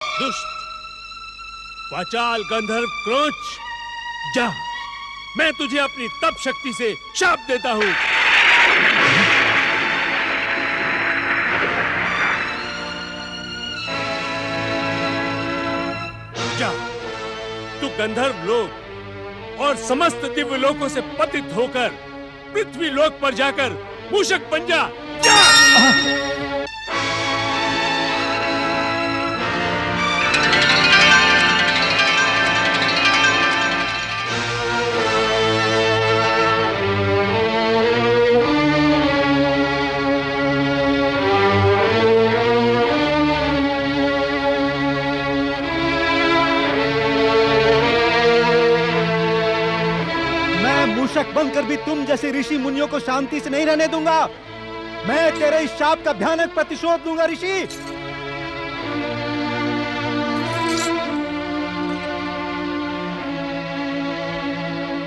दुष्ट वाचाल गंधर्व क्रोंच, जा, मैं तुझे अपनी तप शक्ति से शाप देता हूं। जा, तू गंधर्व लोक और समस्त दिव्य लोकों से पतित होकर पृथ्वी लोक पर जाकर मूषक बन जा। जा! मूषक बनकर भी तुम जैसे ऋषि मुनियों को शांति से नहीं रहने दूंगा। मैं तेरे इस शाप का भयानक प्रतिशोध दूंगा ऋषि।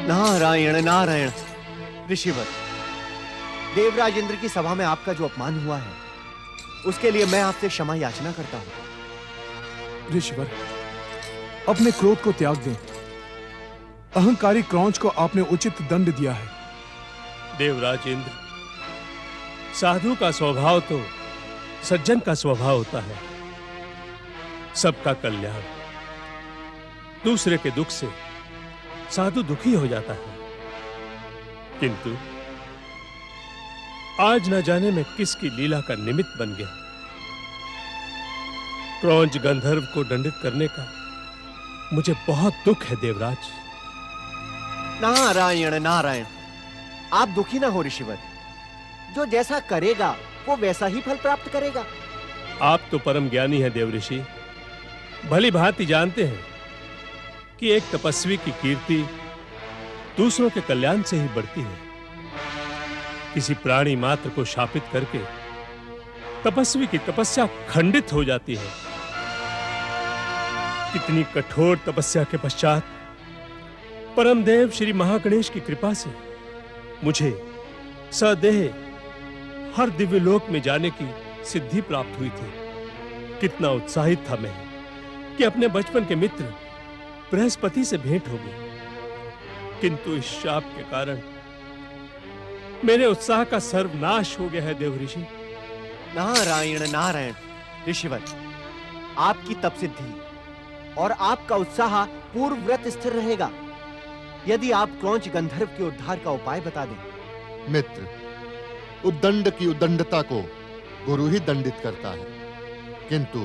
नारायण नारायण। ऋषिवर, देवराज इंद्र की सभा में आपका जो अपमान हुआ है उसके लिए मैं आपसे क्षमा याचना करता हूं। ऋषिवर, अपने क्रोध को त्याग दें। अहंकारी क्रौंच को आपने उचित दंड दिया है। देवराज इंद्र, साधु का स्वभाव तो सज्जन का स्वभाव होता है। सबका कल्याण, दूसरे के दुख से साधु दुखी हो जाता है। किंतु आज न जाने मैं किसकी लीला का निमित्त बन गया। क्रौंच गंधर्व को दंडित करने का मुझे बहुत दुख है देवराज। नारायण नारायण। आप दुखी ना हो ऋषिवर, जो जैसा करेगा वो वैसा ही फल प्राप्त करेगा। आप तो परम ज्ञानी हैं देव ऋषि, भली भांति जानते हैं कि एक तपस्वी की कीर्ति दूसरों के कल्याण से ही बढ़ती है। किसी प्राणी मात्र को शापित करके तपस्वी की तपस्या खंडित हो जाती है। कितनी कठोर तपस्या के पश्चात परमदेव श्री महागणेश की कृपा से मुझे सदेह हर दिव्य लोक में जाने की सिद्धि प्राप्त हुई थी। कितना उत्साहित था मैं कि अपने बचपन के मित्र बृहस्पति से भेंट हो गई। किंतु इस शाप के कारण मेरे उत्साह का सर्वनाश हो गया है देव ऋषि। नारायण नारायण। ऋषिवर, आपकी तप सिद्धि और आपका उत्साह पूर्वव्रत स्थिर रहेगा यदि आप क्रौंच गंधर्व के उद्धार का उपाय बता दें। मित्र, उद्दंड की उद्दंडता को गुरु ही दंडित करता है, किंतु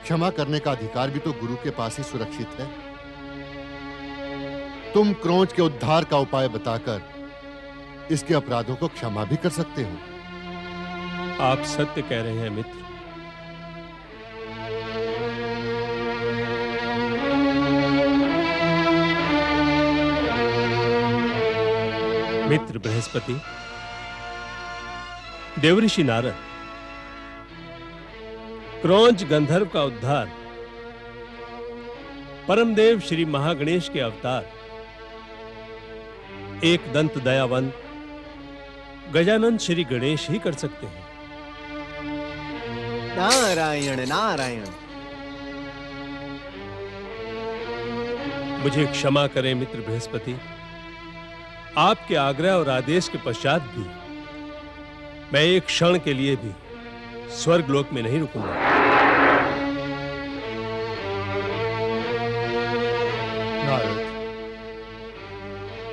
क्षमा करने का अधिकार भी तो गुरु के पास ही सुरक्षित है। तुम क्रौंच के उद्धार का उपाय बताकर इसके अपराधों को क्षमा भी कर सकते हो। आप सत्य कह रहे हैं मित्र। मित्र बृहस्पति, देवऋषि नारद, क्रौंच गंधर्व का उद्धार परमदेव श्री महागणेश के अवतार एक दंत दयावंत गजानन श्री गणेश ही कर सकते हैं। नारायण नारायण। मुझे क्षमा करें मित्र बृहस्पति। आपके आग्रह और आदेश के पश्चात भी मैं एक क्षण के लिए भी स्वर्ग लोक में नहीं रुकूंगा। नारद,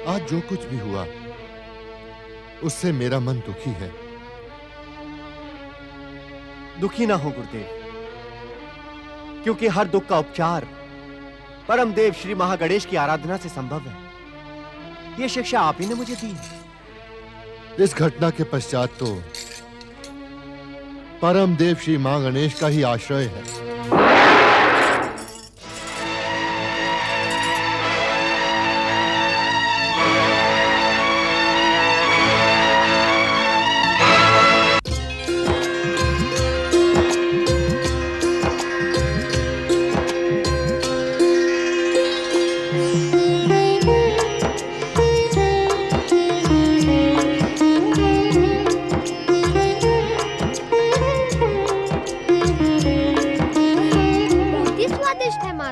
आज जो कुछ भी हुआ उससे मेरा मन दुखी है। दुखी ना हो गुरुदेव, क्योंकि हर दुख का उपचार परमदेव श्री महागणेश की आराधना से संभव है। यह शिक्षा आप ही ने मुझे दी है। इस घटना के पश्चात तो परमदेव श्री मां गणेश का ही आश्रय है।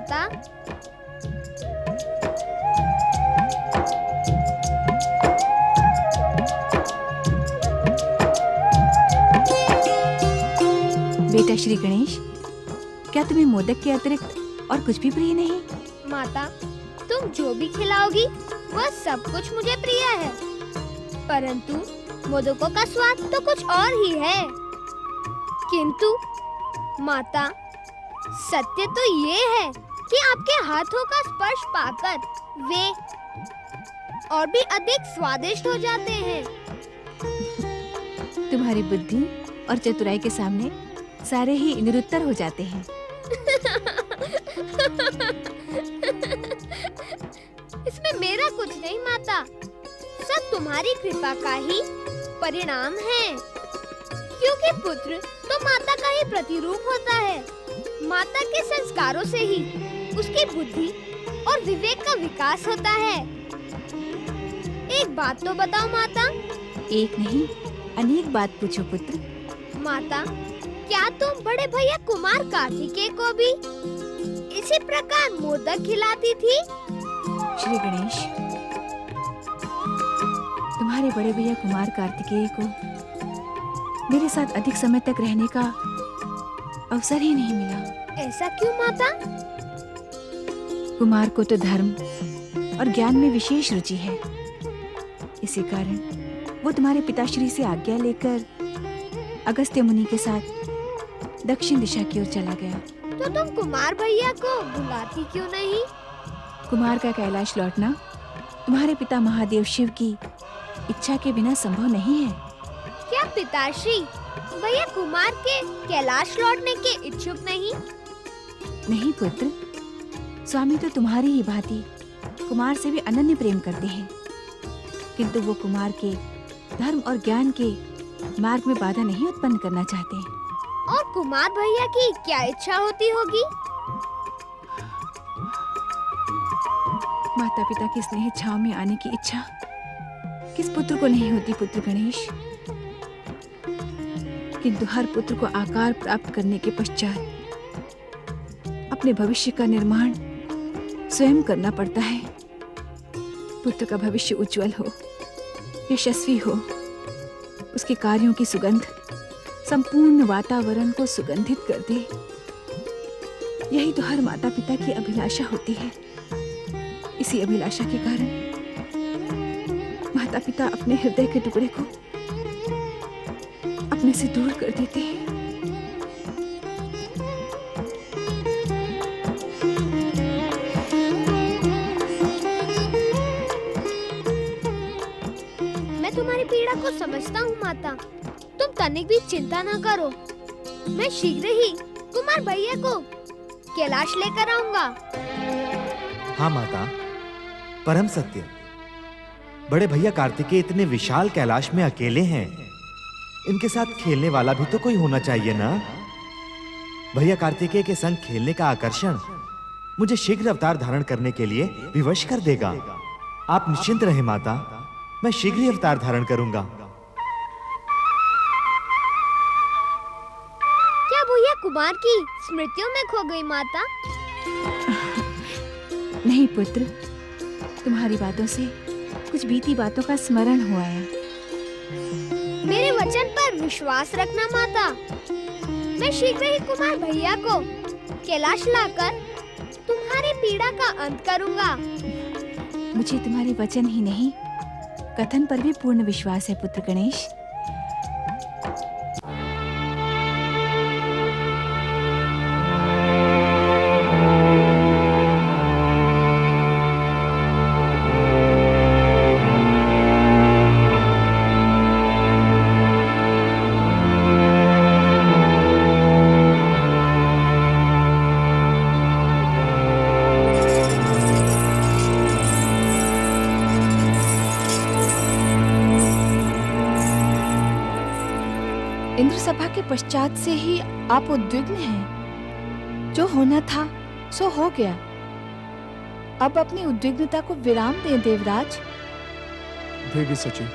माता। बेटा श्री गणेश, क्या तुम्हें मोदक के अतिरिक्त और कुछ भी प्रिय नहीं? माता, तुम जो भी खिलाओगी वह सब कुछ मुझे प्रिय है, परंतु मोदकों का स्वाद तो कुछ और ही है। किंतु माता, सत्य तो ये है कि आपके हाथों का स्पर्श पाकर वे और भी अधिक स्वादिष्ट हो जाते हैं। तुम्हारी बुद्धि और चतुराई के सामने सारे ही निरुत्तर हो जाते हैं। इसमें मेरा कुछ नहीं माता, सब तुम्हारी कृपा का ही परिणाम है। क्योंकि पुत्र तो माता का ही प्रतिरूप होता है। माता के संस्कारों से ही उसकी बुद्धि और विवेक का विकास होता है। एक बात तो बताओ माता। एक नहीं, अनेक बात पूछो पुत्र। माता, क्या तुम बड़े भैया कुमार कार्तिकेय को भी इसी प्रकार मोदक खिलाती थी? श्री गणेश, तुम्हारे बड़े भैया कुमार कार्तिकेय को मेरे साथ अधिक समय तक रहने का अवसर ही नहीं मिला। ऐसा क्यों माता? कुमार को तो धर्म और ज्ञान में विशेष रुचि है। इसी कारण वो तुम्हारे पिताश्री से आज्ञा लेकर अगस्त्य मुनि के साथ दक्षिण दिशा की ओर चला गया। तो तुम कुमार भैया को बुलाती क्यों नहीं? कुमार का कैलाश लौटना तुम्हारे पिता महादेव शिव की इच्छा के बिना संभव नहीं है। क्या पिताश्री भैया कुमार के कैलाश लौटने के इच्छुक नहीं? नहीं पुत्र, स्वामी तो तुम्हारी ही भांति कुमार से भी अनन्य प्रेम करते हैं, किंतु वो कुमार के धर्म और ज्ञान के मार्ग में बाधा नहीं उत्पन्न करना चाहते। और कुमार भैया की क्या इच्छा होती होगी? माता पिता की स्नेह छाव में आने की इच्छा किस पुत्र को नहीं होती पुत्र गणेश, किंतु हर पुत्र को आकार प्राप्त करने के पश्चात अपने भविष्य का निर्माण स्वयं करना पड़ता है। पुत्र का भविष्य उज्जवल हो, यशस्वी हो, उसके कार्यों की सुगंध संपूर्ण वातावरण को सुगंधित कर दे, यही तो हर माता पिता की अभिलाषा होती है। इसी अभिलाषा के कारण माता पिता अपने हृदय के टुकड़े को अपने से दूर कर देते हैं। मैं तुम्हारी पीड़ा को समझता हूँ माता, तुम तनिक भी चिंता न करो। मैं शीघ्र ही कुमार भैया को कैलाश लेकर आऊंगा। हाँ माता, परम सत्य। बड़े भैया कार्तिकेय इतने विशाल कैलाश में अकेले हैं, इनके साथ खेलने वाला भी तो कोई होना चाहिए ना। भैया कार्तिकेय के संग खेलने का आकर्षण मुझे शीघ्र अवतार धारण करने के लिए विवश कर देगा। आप निश्चिंत रहे माता, मैं शीघ्र ही अवतार धारण करूंगा। क्या भैया कुमार की स्मृतियों में खो गई माता? नहीं पुत्र, तुम्हारी बातों से कुछ बीती बातों का स्मरण हुआ है। मेरे वचन पर विश्वास रखना माता। मैं शीघ्र ही कुमार भैया को कैलाश लाकर तुम्हारी पीड़ा का अंत करूंगा। मुझे तुम्हारे वचन ही नहीं, कथन पर भी पूर्ण विश्वास है पुत्र गणेश। इंद्र सभा के पश्चात से ही आप उद्विग्न हैं। जो होना था सो हो गया। अब अपनी उद्विग्नता को विराम दें देवराज। देवी सची,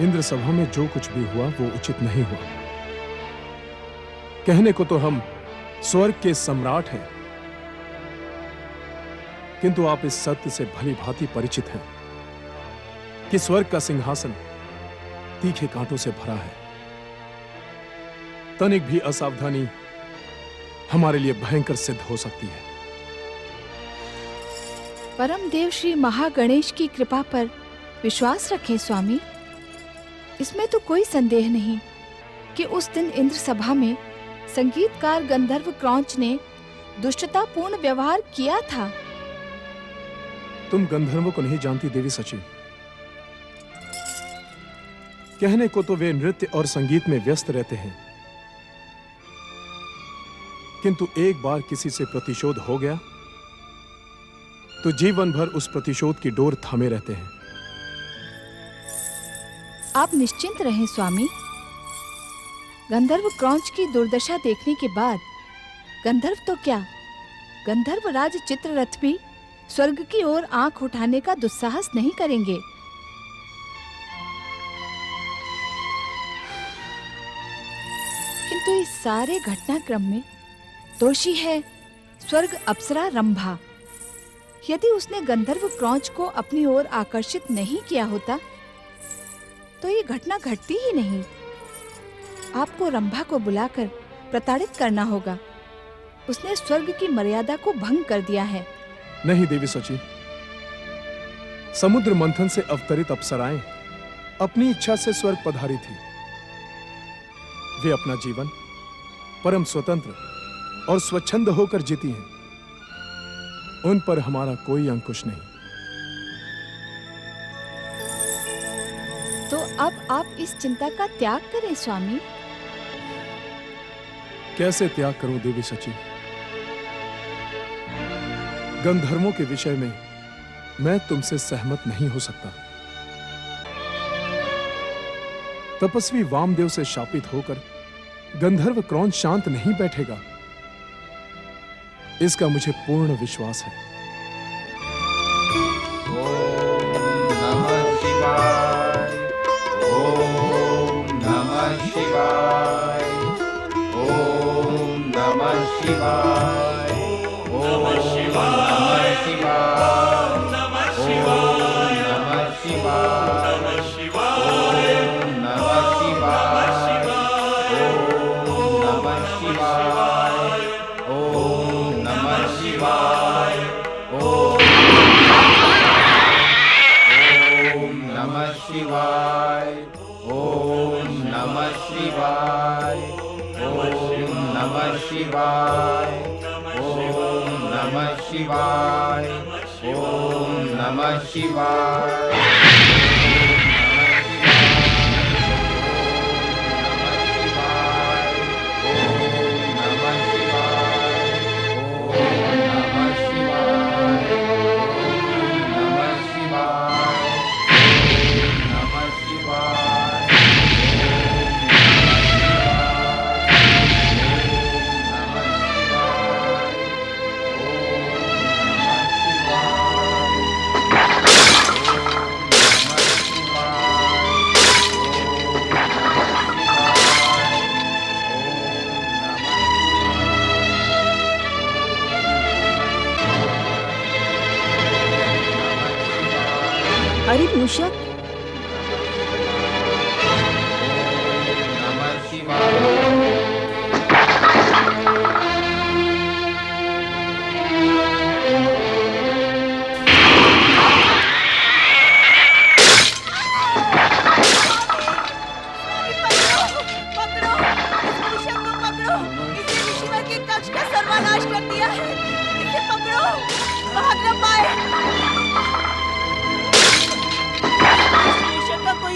इंद्र सभा में जो कुछ भी हुआ वो उचित नहीं हुआ। कहने को तो हम स्वर्ग के सम्राट हैं, किंतु आप इस सत्य से भली भांति परिचित हैं कि स्वर्ग का सिंहासन तीखे कांटों से भरा है। तनिक भी असावधानी हमारे लिए भयंकर सिद्ध हो सकती है। परम देव श्री महागणेश की कृपा पर विश्वास रखें स्वामी। इसमें तो कोई संदेह नहीं कि उस दिन इंद्र सभा में संगीतकार गंधर्व क्रौंच ने दुष्टतापूर्ण व्यवहार किया था। तुम गंधर्वों को नहीं जानती देवी सची। कहने को तो वे नृत्य और संगीत में व्यस्त रहते हैं, किंतु एक बार किसी से प्रतिशोध हो गया तो जीवन भर उस प्रतिशोध की डोर थामे रहते हैं। आप निश्चिंत रहें स्वामी। गंधर्व क्रौंच की दुर्दशा देखने के बाद गंधर्व तो क्या, गंधर्व राज चित्ररथ भी स्वर्ग की ओर आंख उठाने का दुस्साहस नहीं करेंगे। किंतु इस सारे घटनाक्रम में दोषी है स्वर्ग अप्सरा रंभा। यदि उसने गंधर्व क्रौंच को अपनी ओर आकर्षित नहीं किया होता तो ये घटना घटती ही नहीं। आपको रंभा को बुलाकर प्रताड़ित करना होगा। उसने स्वर्ग की मर्यादा को भंग कर दिया है। नहीं देवी सची, समुद्र मंथन से अवतरित अप्सराएं अपनी इच्छा से स्वर्ग पधारी थी। वे अपना जीवन परम स्वतंत्र और स्वच्छंद होकर जीती हैं। उन पर हमारा कोई अंकुश नहीं। तो अब आप इस चिंता का त्याग करें स्वामी। कैसे त्याग करूं देवी सची? गंधर्वों के विषय में मैं तुमसे सहमत नहीं हो सकता। तपस्वी वामदेव से शापित होकर गंधर्व क्रौंच शांत नहीं बैठेगा, इसका मुझे पूर्ण विश्वास है। ओम नमः शिवाय, ओम नमः शिवाय, ओम नमः शिवाय, ओम नमः शिवाय, ओम नमः शिवाय, नमः शिवाय, नमः शिवाय, ओम नमः शिवाय, ओम नमः शिवाय, ओम नमः शिवाय, ओम नमः शिवाय, ओम नमः शिवाय, ओम नमः शिवाय, ओम नमः शिवाय, ओम नमः शिवाय। अरे मूषक, नमः शिवाय।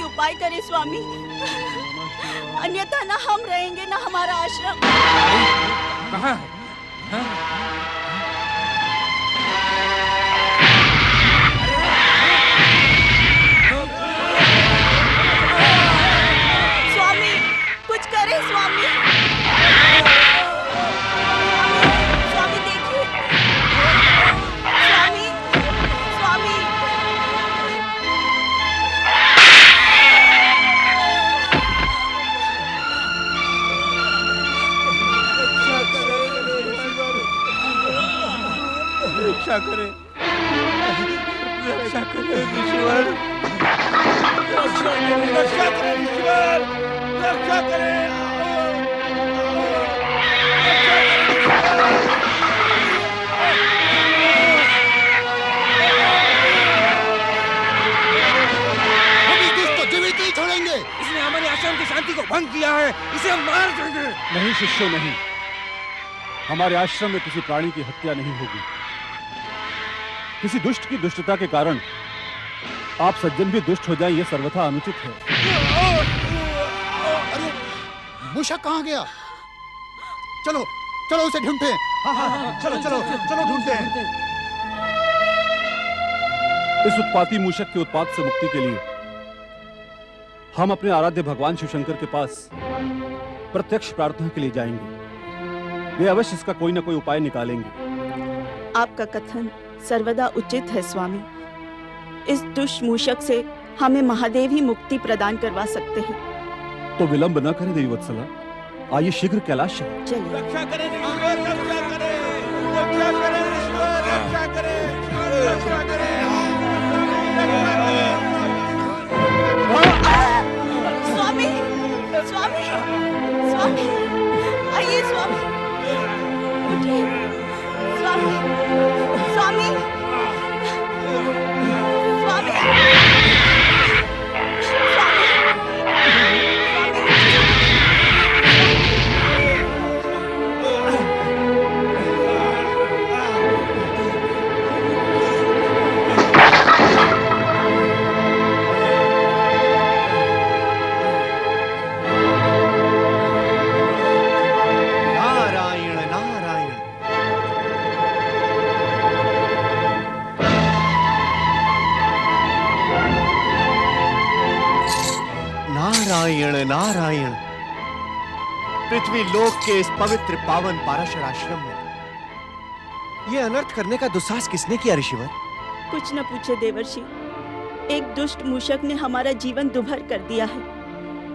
उपाय करें स्वामी, अन्यथा ना हम रहेंगे ना हमारा आश्रम। कहाँ है? स्वामी कुछ करें स्वामी। स्वामी देखिए, स्वामी, स्वामी। रक्षा करें। रक्षा करें ईश्वर, रक्षा करें, रक्षा करें ईश्वर, रक्षा करें। हम इस दुष्ट को जीवित नहीं छोड़ेंगे। इसने हमारे आश्रम की शांति को भंग किया है, इसे हम मार देंगे। नहीं शिष्यों, नहीं। हमारे आश्रम में किसी प्राणी की हत्या नहीं होगी। किसी दुष्ट की दुष्टता के कारण आप सज्जन भी दुष्ट हो जाएं, यह सर्वथा अनुचित है। अरे मूषक कहाँ गया? चलो चलो उसे ढूंढते हैं। चलो चलो चलो ढूंढते हैं। इस उत्पाती मूषक के उत्पात से मुक्ति के लिए हम अपने आराध्य भगवान शिवशंकर के पास प्रत्यक्ष प्रार्थना के लिए जाएंगे। वे अवश्य इसका कोई न कोई उपाय निकालेंगे। आपका कथन सर्वदा उचित है स्वामी। इस दुष्ट मूषक से हमें महादेव ही मुक्ति प्रदान करवा सकते हैं। तो विलंब न करें देवी वत्सला, आइए शीघ्र कैलाश चलें। चलिए। रक्षा करें ईश्वर, रक्षा करें, रक्षा करें ईश्वर, रक्षा करें, रक्षा करें, स्वामी स्वामी स्वामी, आइए स्वामी, उठिए स्वामी, स्वामी स्वामी, नारायण नारायण। नारायण नारायण। पृथ्वी लोक के इस पवित्र पावन पाराशर आश्रम में ये अनर्थ करने का दुस्साहस किसने किया ऋषिवर? कुछ न पूछे देवर्षि, एक दुष्ट मूषक ने हमारा जीवन दुभर कर दिया है।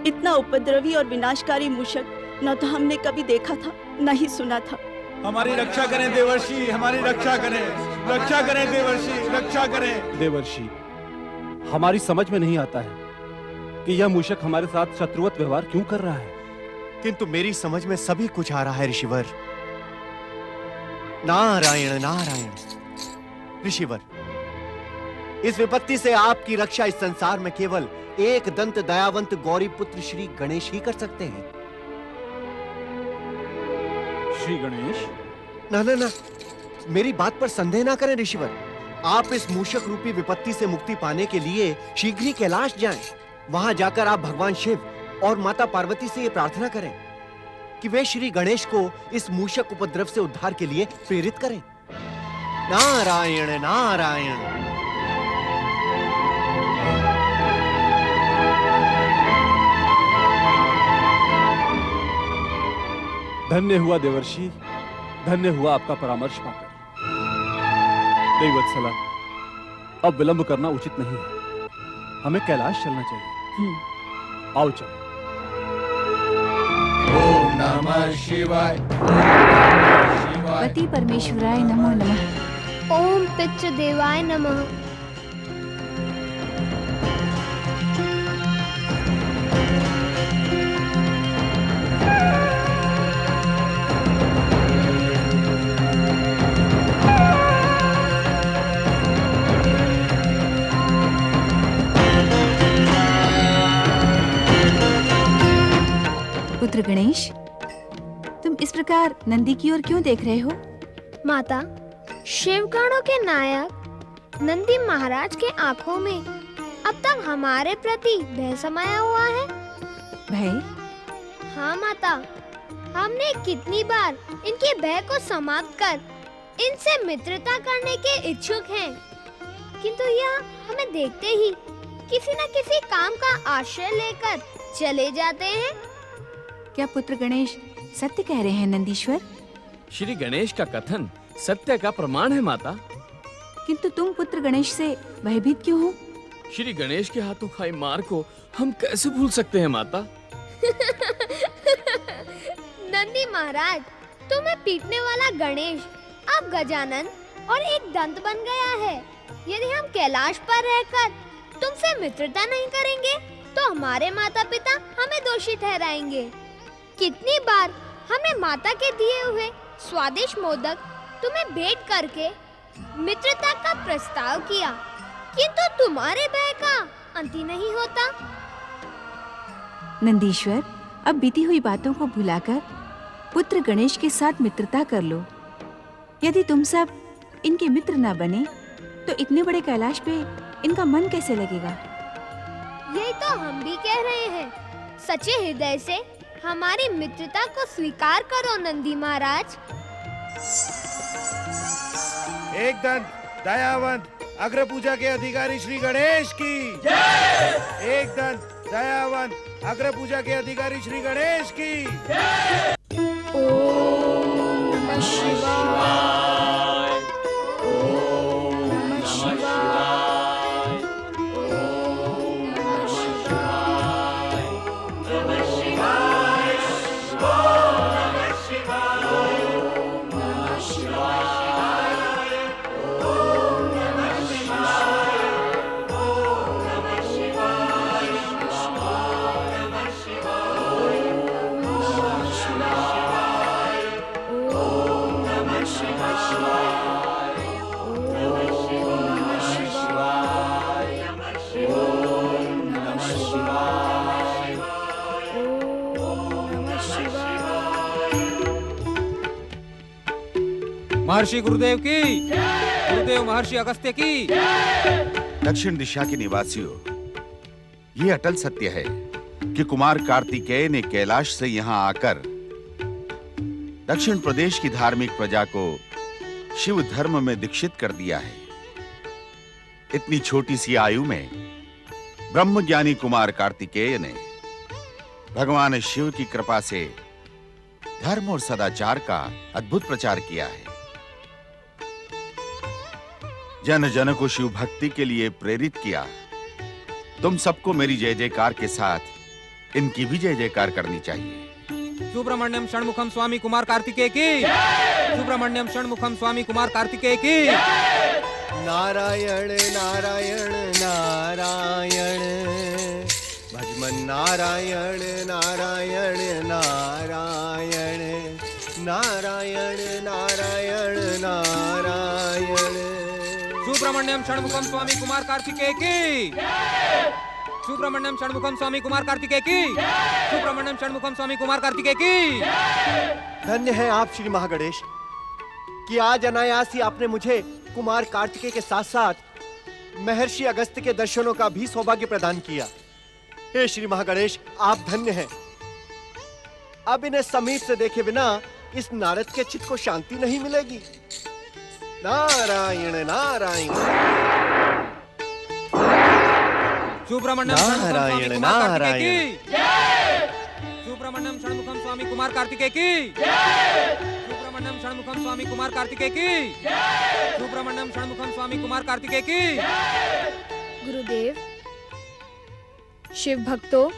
इतना उपद्रवी और विनाशकारी मूषक न तो हमने कभी देखा था, न ही सुना था। हमारी रक्षा करें देवर्षि, हमारी रक्षा करें, रक्षा करें देवर्षि, रक्षा करें। देवर्षि, हमारी समझ में नहीं आता है कि यह मूषक हमारे साथ शत्रुवत व्यवहार क्यों कर रहा है। किंतु मेरी समझ में सभी कुछ आ रहा है ऋषिवर। नारायण नारायण। ऋषिवर, इस विपत्ति से आपकी रक्षा इस संसार में केवल एक दंत दयावंत गौरी पुत्र श्री गणेश ही कर सकते हैं। श्री गणेश? ना ना ना, मेरी बात पर संदेह ना करें ऋषिवर। आप इस मूषक रूपी विपत्ति से मुक्ति पाने के लिए शीघ्र ही कैलाश जाएं। वहां जाकर आप भगवान शिव और माता पार्वती से ये प्रार्थना करें कि वे श्री गणेश को इस मूषक उपद्रव से उद्धार के लिए प्रेरित करें। नारायण नारायण। धन्य हुआ देवर्षि, धन्य हुआ आपका परामर्श पाकर। देवी वत्सला, अब विलंब करना उचित नहीं है, हमें कैलाश चलना चाहिए। आओ चलो। ओम नमः शिवाय। पति परमेश्वराय नमो नमः। ओम पितृदेवाय नमः। पुत्र गणेश, तुम इस प्रकार नंदी की ओर क्यों देख रहे हो? माता, शिवगणों के नायक नंदी महाराज के आंखों में अब तक हमारे प्रति भय समाया हुआ है। भय? हाँ माता, हमने कितनी बार इनके भय को समाप्त कर इनसे मित्रता करने के इच्छुक हैं, किंतु यह हमें देखते ही किसी न किसी काम का आश्रय लेकर चले जाते हैं। क्या पुत्र गणेश सत्य कह रहे हैं नंदीश्वर? श्री गणेश का कथन सत्य का प्रमाण है माता। किंतु तुम पुत्र गणेश से भयभीत क्यों हो? श्री गणेश के हाथों खाई मार को हम कैसे भूल सकते हैं माता? नंदी महाराज, तुम्हें पीटने वाला गणेश अब गजानन और एक दंत बन गया है। यदि हम कैलाश पर रहकर तुमसे मित्रता नहीं करेंगे तो हमारे माता पिता हमें दोषी ठहराएंगे। कितनी बार हमने माता के दिए हुए स्वादिष्ट मोदक तुम्हें भेंट करके मित्रता का प्रस्ताव किया, किंतु तुम्हारे भय का अंत ही नहीं होता। नंदीश्वर, अब बीती हुई बातों को भुलाकर पुत्र गणेश के साथ मित्रता कर लो। यदि तुम सब इनके मित्र न बने तो इतने बड़े कैलाश पे इनका मन कैसे लगेगा? यही तो हम भी कह रहे हैं। सच्चे हृदय से हमारी मित्रता को स्वीकार करो नंदी महाराज। एक दंत दयावंत अग्र पूजा के अधिकारी श्री गणेश की। एक दंत दयावंत अग्र पूजा के अधिकारी श्री गणेश की। ओम नमः शिवाय। ओम नमः शिवाय। ओम नमः शिवाय। नमः शिवाय। ओम नमः शिवाय। ओम नमः शिवाय। ओम नमः शिवाय। ओम नमः शिवाय। नमः शिवाय। नमः शिवाय। ओम नमः शिवाय। ओम नमः शिवाय। ओम नमः शिवाय। ओम नमः शिवाय। महर्षि गुरुदेव की, गुरुदेव महर्षि अगस्त्य की। दक्षिण दिशा के निवासियों, ये अटल सत्य है कि कुमार कार्तिकेय ने कैलाश से यहाँ आकर दक्षिण प्रदेश की धार्मिक प्रजा को शिव धर्म में दीक्षित कर दिया है। इतनी छोटी सी आयु में ब्रह्मज्ञानी कुमार कार्तिकेय ने भगवान शिव की कृपा से धर्म और सदाचार का अद्भुत प्रचार किया है। जन जन को शिव भक्ति के लिए प्रेरित किया। तुम सबको मेरी जय जयकार के साथ इनकी भी जय जयकार करनी चाहिए। सुब्रमण्यम षण्मुखम स्वामी कुमार कार्तिकेय की। सुब्रमण्यम षण्मुखम स्वामी कुमार कार्तिकेय की। नारायण नारायण नारायण, भजमन नारायण नारायण नारायण, नारायण नारायण नारायण। सुब्रमण्यम षण्मुखम स्वामी कुमार कार्तिकेय की। सुब्रमण्यम षण्मुखम स्वामी कुमार कार्तिकेय की। सुब्रमण्यम षण्मुखम स्वामी कुमार कार्तिकेय की। धन्य है आप श्री महागणेश कि आज अनायास ही आपने मुझे कुमार कार्तिकेय के साथ साथ महर्षि अगस्त्य के दर्शनों का भी सौभाग्य प्रदान किया। हे श्री महागणेश, आप धन्य हैं। अब इन्हें समीप से देखे बिना इस नारद के चित्त को शांति नहीं मिलेगी। नारायण नारायण। सुब्रमण्यम नारायण नारायण। सुब्रमण्यम षण्मुखम स्वामी कुमार कार्तिकेय की। सुब्रमण्यम षण्मुखम स्वामी कुमार कार्तिकेय की। सुब्रमण्यम षण्मुखम स्वामी कुमार कार्तिकेय की। गुरुदेव, शिव भक्तों,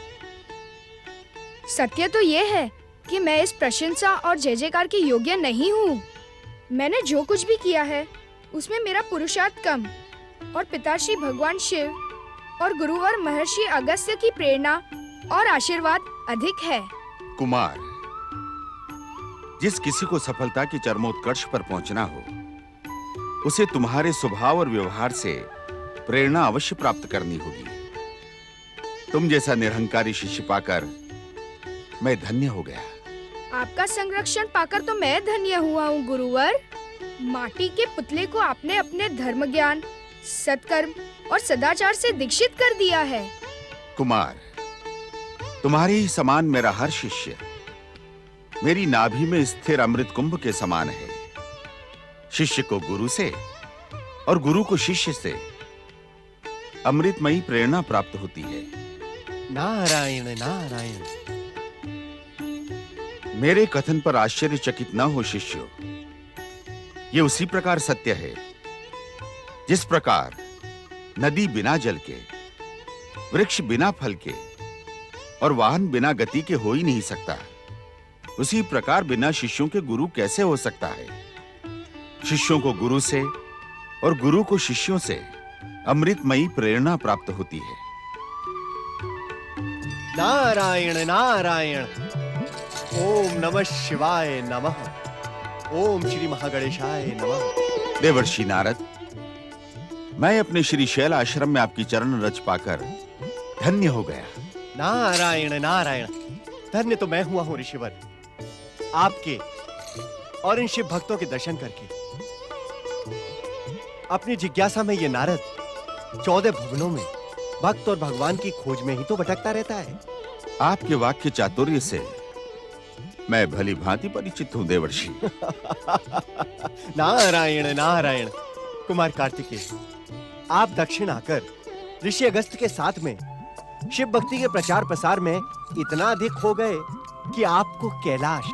सत्य तो ये है कि मैं इस प्रशंसा और जय जयकार के योग्य नहीं हूँ। मैंने जो कुछ भी किया है उसमें मेरा पुरुषार्थ कम और पिताश्री भगवान शिव और गुरुवर महर्षि अगस्त्य की प्रेरणा और आशीर्वाद अधिक है। कुमार, जिस किसी को सफलता के चरमोत्कर्ष पर पहुंचना हो, उसे तुम्हारे स्वभाव और व्यवहार से प्रेरणा अवश्य प्राप्त करनी होगी। तुम जैसा निरहंकारी शिष्य पाकर मैं धन्य हो गया। आपका संरक्षण पाकर तो मैं धन्य हुआ हूँ गुरुवर। माटी के पुतले को आपने अपने धर्म ज्ञान, सत्कर्म और सदाचार से दीक्षित कर दिया है। कुमार, तुम्हारे ही समान मेरा हर शिष्य मेरी नाभि में स्थिर अमृत कुंभ के समान है। शिष्य को गुरु से और गुरु को शिष्य से अमृतमयी प्रेरणा प्राप्त होती है। नारायण नारायण। मेरे कथन पर आश्चर्यचकित न हो शिष्यों। ये उसी प्रकार सत्य है जिस प्रकार नदी बिना जल के, वृक्ष बिना फल के और वाहन बिना गति के हो ही नहीं सकता। उसी प्रकार बिना शिष्यों के गुरु कैसे हो सकता है? शिष्यों को गुरु से और गुरु को शिष्यों से अमृतमयी प्रेरणा प्राप्त होती है। नारायण नारायण। ओम नमः शिवाय नमः। ओम श्री महागणेशाय नमः। देवर्षि नारद, मैं अपने श्री शैल आश्रम में आपकी चरण रज पाकर धन्य हो गया। नारायण नारायण। धन्य तो मैं हुआ हूं ऋषिवर, आपके और इन शिव भक्तों के दर्शन करके। अपनी जिज्ञासा में ये नारद 14 भुवनों में भक्त और भगवान की खोज में ही तो भटकता रहता है। आपके वाक्य चातुर्य से मैं भली भांति परिचित हूं देवर्षि। नारायण नारायण। कुमार कार्तिकेय, आप दक्षिण आकर ऋषि अगस्त के साथ में शिव भक्ति के प्रचार प्रसार में इतना अधिक हो गए कि आपको कैलाश,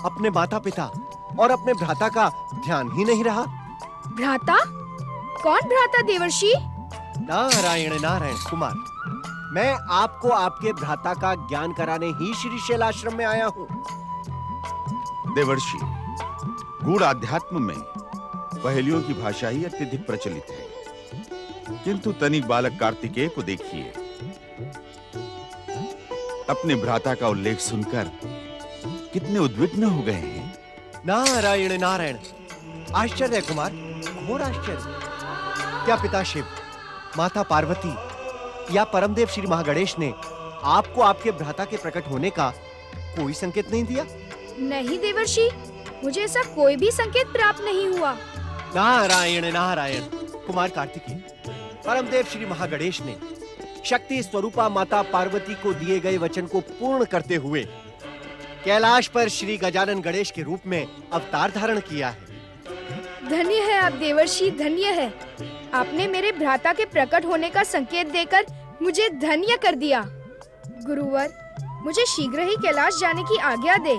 अपने माता पिता और अपने भ्राता का ध्यान ही नहीं रहा। भ्राता? कौन भ्राता देवर्षि? नारायण नारायण। कुमार, मैं आपको आपके भ्राता का ज्ञान कराने ही श्री शैल आश्रम में आया हूँ। देवर्षि, गूढ़ आध्यात्म में पहेलियों की भाषा ही अत्यधिक प्रचलित है, किंतु तनिक बालक कार्तिकेय को देखिए। अपने भ्राता का उल्लेख सुनकर कितने उद्विग्न हो गए हैं। नारायण नारायण। आश्चर्य है कुमार, घोर आश्चर्य। क्या पिता शिव, माता पार्वती या परमदेव श्री महागणेश ने आपको आपके भ्राता के प्रकट होने का कोई संकेत नहीं दिया? नहीं देवर्षि, मुझे ऐसा कोई भी संकेत प्राप्त नहीं हुआ। नारायण नारायण। कुमार कार्तिकेय, परमदेव श्री महागणेश ने शक्ति स्वरूपा माता पार्वती को दिए गए वचन को पूर्ण करते हुए कैलाश पर श्री गजानन गणेश के रूप में अवतार धारण किया है। धन्य है आप देवर्षि, धन्य है। आपने मेरे भ्राता के प्रकट होने का संकेत देकर मुझे धन्य कर दिया। गुरुवर, मुझे शीघ्र ही कैलाश जाने की आज्ञा दे।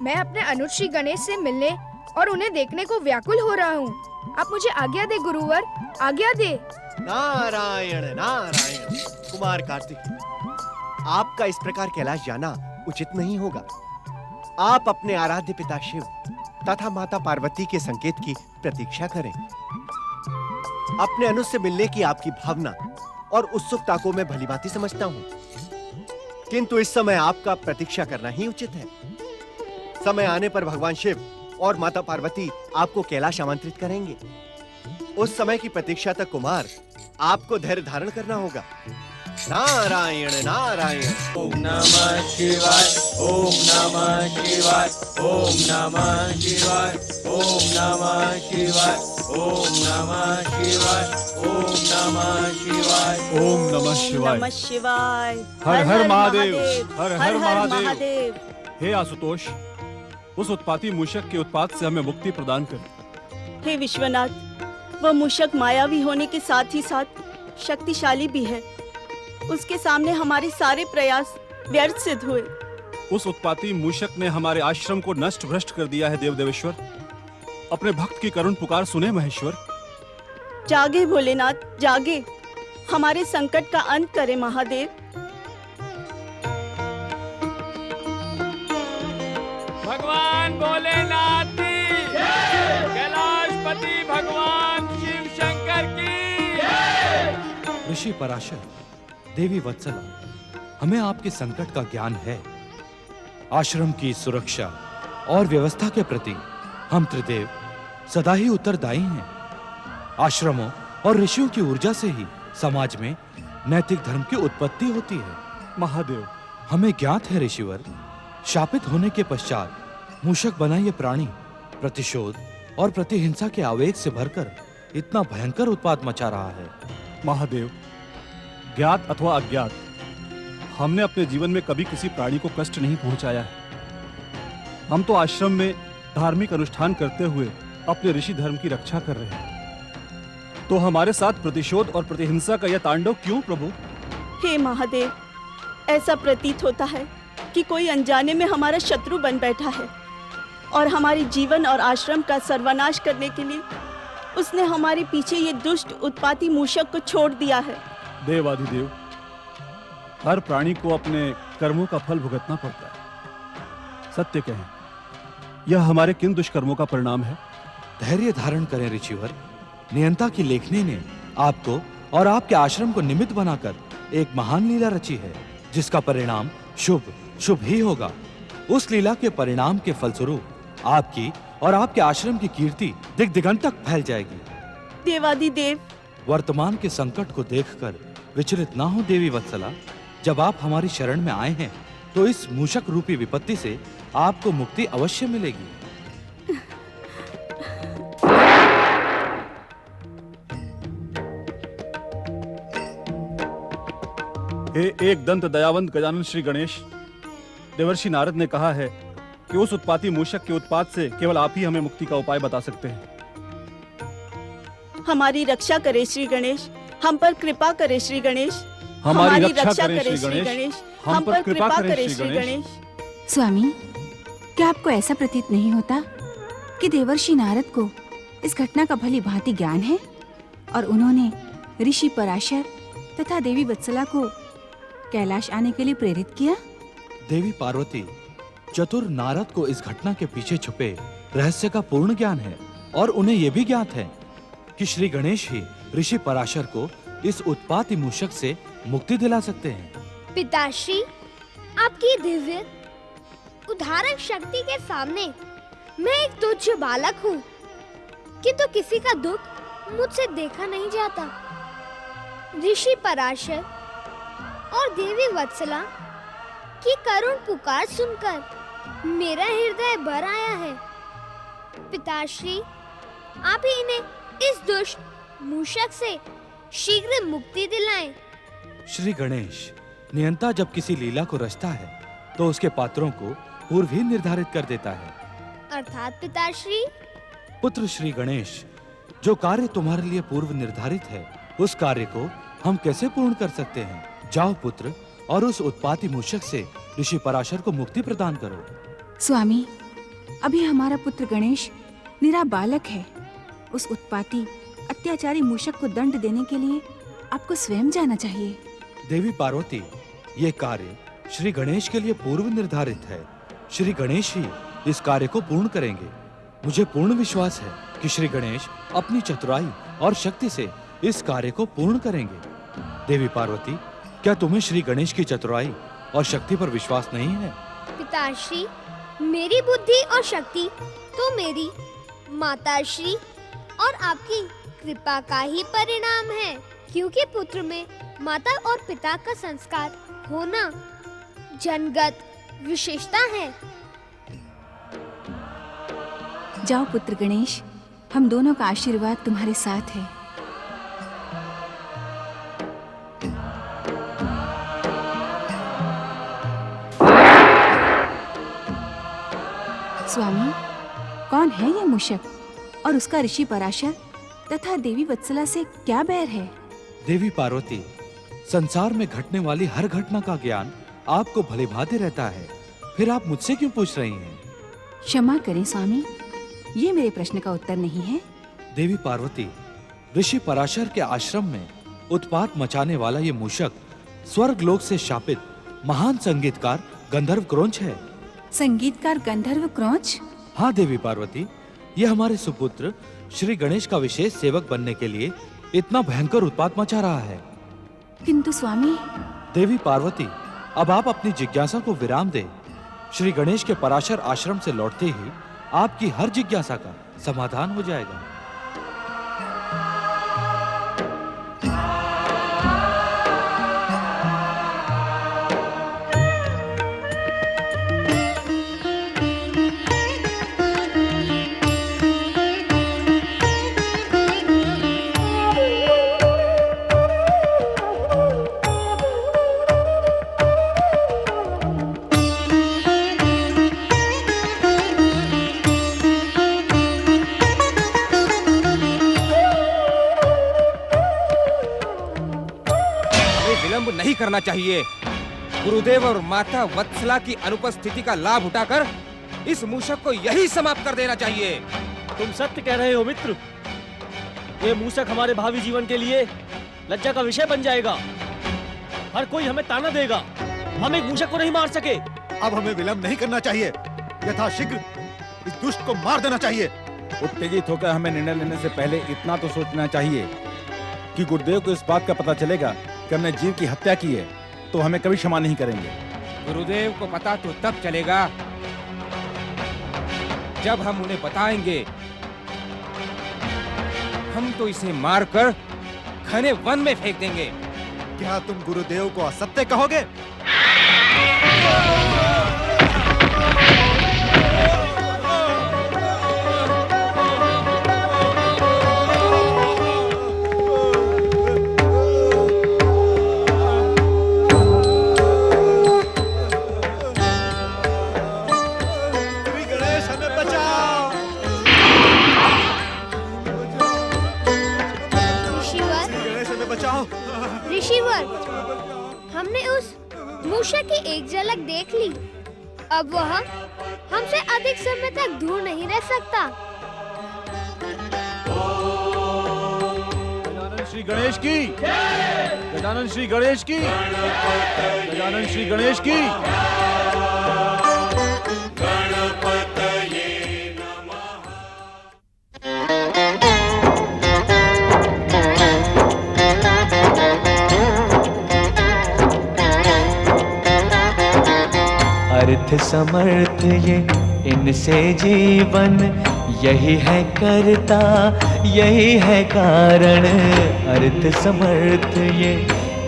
मैं अपने अनुज श्री गणेश से मिलने और उन्हें देखने को व्याकुल हो रहा हूँ। आप मुझे आज्ञा दे गुरुवर, आज्ञा दे। नारायण नारायण। कुमार कार्तिकेय, आपका इस प्रकार कैलाश जाना उचित नहीं होगा। आप अपने आराध्य पिता शिव तथा माता पार्वती के संकेत की प्रतीक्षा करें। अपने अनुज से मिलने की आपकी भावना और उत्सुकता को मैं भलीभांति समझता हूँ, किंतु इस समय आपका प्रतीक्षा करना ही उचित है। समय आने पर भगवान शिव और माता पार्वती आपको कैलाश आमंत्रित करेंगे। उस समय की प्रतीक्षा तक कुमार आपको धैर्य धारण करना होगा। नारायण नारायण। ओम नमः शिवाय, ओम नमः शिवाय, ओम नमः शिवाय, ओम नमः शिवाय, ओम नमः शिवाय, ओम नमः शिवाय, ओम नमः शिवाय। नमः शिवाय। हर हर महादेव, हर हर हर महादेव। हे आशुतोष, उस उत्पाती मूषक के उत्पात से हमें मुक्ति प्रदान कर। हे विश्वनाथ, वह मूषक मायावी होने के साथ ही साथ शक्तिशाली भी है। उसके सामने हमारे सारे प्रयास व्यर्थ सिद्ध हुए। उस उत्पाती मूषक ने हमारे आश्रम को नष्ट भ्रष्ट कर दिया है। देवदेवेश्वर, अपने भक्त की करुण पुकार सुने महेश्वर। जागे भोलेनाथ, जागे, हमारे संकट का अंत करे महादेव। भगवान भोलेनाथ की, कैलाशपति भगवान शिव शंकर की। ऋषि पराशर, देवी वत्सला, हमें आपके संकट का ज्ञान है। आश्रम की सुरक्षा और व्यवस्था के प्रति हम त्रिदेव सदा ही उत्तरदायी हैं। आश्रमों और ऋषियों की ऊर्जा से ही समाज में नैतिक धर्म की उत्पत्ति होती है। महादेव, हमें ज्ञात है ऋषिवर, शापित होने के पश्चात मूषक बना ये प्राणी प्रतिशोध और प्रतिहिंसा के आवेग से भरकर इतना भयंकर उत्पात मचा रहा है। महादेव, ज्ञात अथवा अज्ञात, हमने अपने जीवन में कभी किसी प्राणी को कष्ट नहीं पहुंचाया है। हम तो आश्रम में धार्मिक अनुष्ठान करते हुए अपने ऋषि धर्म की रक्षा कर रहे हैं, तो हमारे साथ प्रतिशोध और प्रतिहिंसा का यह तांडव क्यों प्रभु? हे महादेव, ऐसा प्रतीत होता है कि कोई अनजाने में हमारा शत्रु बन बैठा है और हमारे जीवन और आश्रम का सर्वनाश करने के लिए उसने हमारे पीछे ये दुष्ट उत्पाती मूषक को छोड़ दिया है। देवाधिदेव, हर प्राणी को अपने कर्मों का फल भुगतना पड़ता है। सत्य कहें, यह हमारे किन दुष्कर्मों का परिणाम है? धैर्य धारण करें ऋषिवर। नियंता की लेखनी ने आपको और आपके आश्रम को निमित्त बनाकर एक महान लीला रची है, जिसका परिणाम शुभ ही होगा। उस लीला के परिणाम के फलस्वरूप आपकी और आपके आश्रम की कीर्ति दिग दिगंत तक फैल जाएगी। देवादिदेव, वर्तमान के संकट को देखकर विचलित ना हो देवी वत्सला। जब आप हमारी शरण में आए हैं तो इस मूषक रूपी विपत्ति से आपको मुक्ति अवश्य मिलेगी। हे एक दंत दयावंत गजानन श्री गणेश, देवर्षि नारद ने कहा है कि उस उत्पाती मूषक के उत्पात से केवल आप ही हमें मुक्ति का उपाय बता सकते हैं। हमारी रक्षा करे श्री गणेश, हम पर कृपा करे श्री गणेश। हमारी रक्षा करे श्री गणेश, हम पर कृपा करे श्री गणेश। स्वामी, क्या आपको ऐसा प्रतीत नहीं होता कि देवर्षि नारद को इस घटना का भली भांति ज्ञान है और उन्होंने ऋषि पराशर तथा देवी वत्सला को कैलाश आने के लिए प्रेरित किया? देवी पार्वती, चतुर नारद को इस घटना के पीछे छुपे रहस्य का पूर्ण ज्ञान है और उन्हें यह भी ज्ञात है कि श्री गणेश ही ऋषि पराशर को इस उत्पाती मूषक से मुक्ति दिला सकते हैं। पिताश्री, आपकी दिव्य उद्धारक शक्ति के सामने मैं एक तुच्छ बालक हूँ, किंतु किसी का दुख मुझसे देखा नहीं जाता। ऋषि पराशर और देवी वत्सला की करुण पुकार सुनकर मेरा हृदय भर आया है। पिताश्री, आप ही इन्हें इस दुष्ट मूषक से शीघ्र मुक्ति दिलाएं। श्री गणेश, नियंता जब किसी लीला को रचता है तो उसके पात्रों को पूर्व ही निर्धारित कर देता है। अर्थात पिताश्री? पुत्र श्री गणेश, जो कार्य तुम्हारे लिए पूर्व निर्धारित है उस कार्य को हम कैसे पूर्ण कर सकते हैं? जाओ पुत्र और उस उत्पाती मूषक से ऋषि पराशर को मुक्ति प्रदान करो। स्वामी, अभी हमारा पुत्र गणेश निरा बालक है। उस उत्पाती अत्याचारी मूषक को दंड देने के लिए आपको स्वयं जाना चाहिए। देवी पार्वती, ये कार्य श्री गणेश के लिए पूर्व निर्धारित है। श्री गणेश ही इस कार्य को पूर्ण करेंगे। मुझे पूर्ण विश्वास है कि श्री गणेश अपनी चतुराई और शक्ति से इस कार्य को पूर्ण करेंगे। देवी पार्वती, क्या तुम्हें श्री गणेश की चतुराई और शक्ति पर विश्वास नहीं है? पिताश्री, मेरी बुद्धि और शक्ति तो मेरी माताश्री और आपकी कृपा का ही परिणाम है, क्योंकि पुत्र में माता और पिता का संस्कार होना जन्मगत विशेषता है। जाओ पुत्र गणेश, हम दोनों का आशीर्वाद तुम्हारे साथ है। स्वामी, कौन है ये मूषक और उसका ऋषि पराशर तथा देवी वत्सला से क्या बैर है? देवी पार्वती, संसार में घटने वाली हर घटना का ज्ञान आपको भली भांति रहता है, फिर आप मुझसे क्यों पूछ रही हैं? क्षमा करें स्वामी, ये मेरे प्रश्न का उत्तर नहीं है। देवी पार्वती, ऋषि पराशर के आश्रम में उत्पात मचाने वाला ये मूषक स्वर्ग लोक से शापित महान संगीतकार गंधर्व क्रोंच है। संगीतकार गंधर्व क्रोंच? हाँ देवी पार्वती, ये हमारे सुपुत्र श्री गणेश का विशेष सेवक बनने के लिए इतना भयंकर उत्पात मचा रहा है। किंतु स्वामी। देवी पार्वती, अब आप अपनी जिज्ञासा को विराम दें। श्री गणेश के पराशर आश्रम से लौटते ही आपकी हर जिज्ञासा का समाधान हो जाएगा। नहीं करना चाहिए। गुरुदेव और माता वत्सला की अनुपस्थिति का लाभ उठाकर इस मूषक को यही समाप्त कर देना चाहिए। तुम सत्य कह रहे हो मित्र। ये मूषक हमारे भावी जीवन के लिए लज्जा का विषय बन जाएगा। हर कोई हमें ताना देगा। हम एक मूषक को नहीं मार सके। अब हमें विलंब नहीं करना चाहिए। यथाशीघ्र इस दुष्ट को मार देना चाहिए। उत्तेजित होकर हमें निर्णय लेने से पहले इतना तो सोचना चाहिए कि गुरुदेव को इस बात का पता चलेगा कि हमने जीव की हत्या की है तो हमें कभी क्षमा नहीं करेंगे। गुरुदेव को पता तो तब चलेगा जब हम उन्हें बताएंगे। हम तो इसे मारकर घने वन में फेंक देंगे। क्या तुम गुरुदेव को असत्य कहोगे? ऋषिवर, हमने उस मूषक की एक झलक देख ली। अब वह हमसे अधिक समय तक दूर नहीं रह सकता। गजानन श्री गणेश की, गजानन श्री गणेश की, गजानन श्री गणेश की। अर्थ समर्थ ये इनसे जीवन, यही है करता यही है कारण। अर्थ समर्थ ये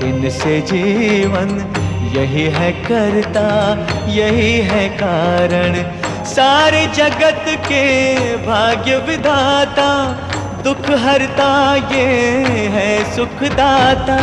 इनसे जीवन, यही है करता यही है कारण। सारे जगत के भाग्य विधाता, दुख हरता ये है सुखदाता।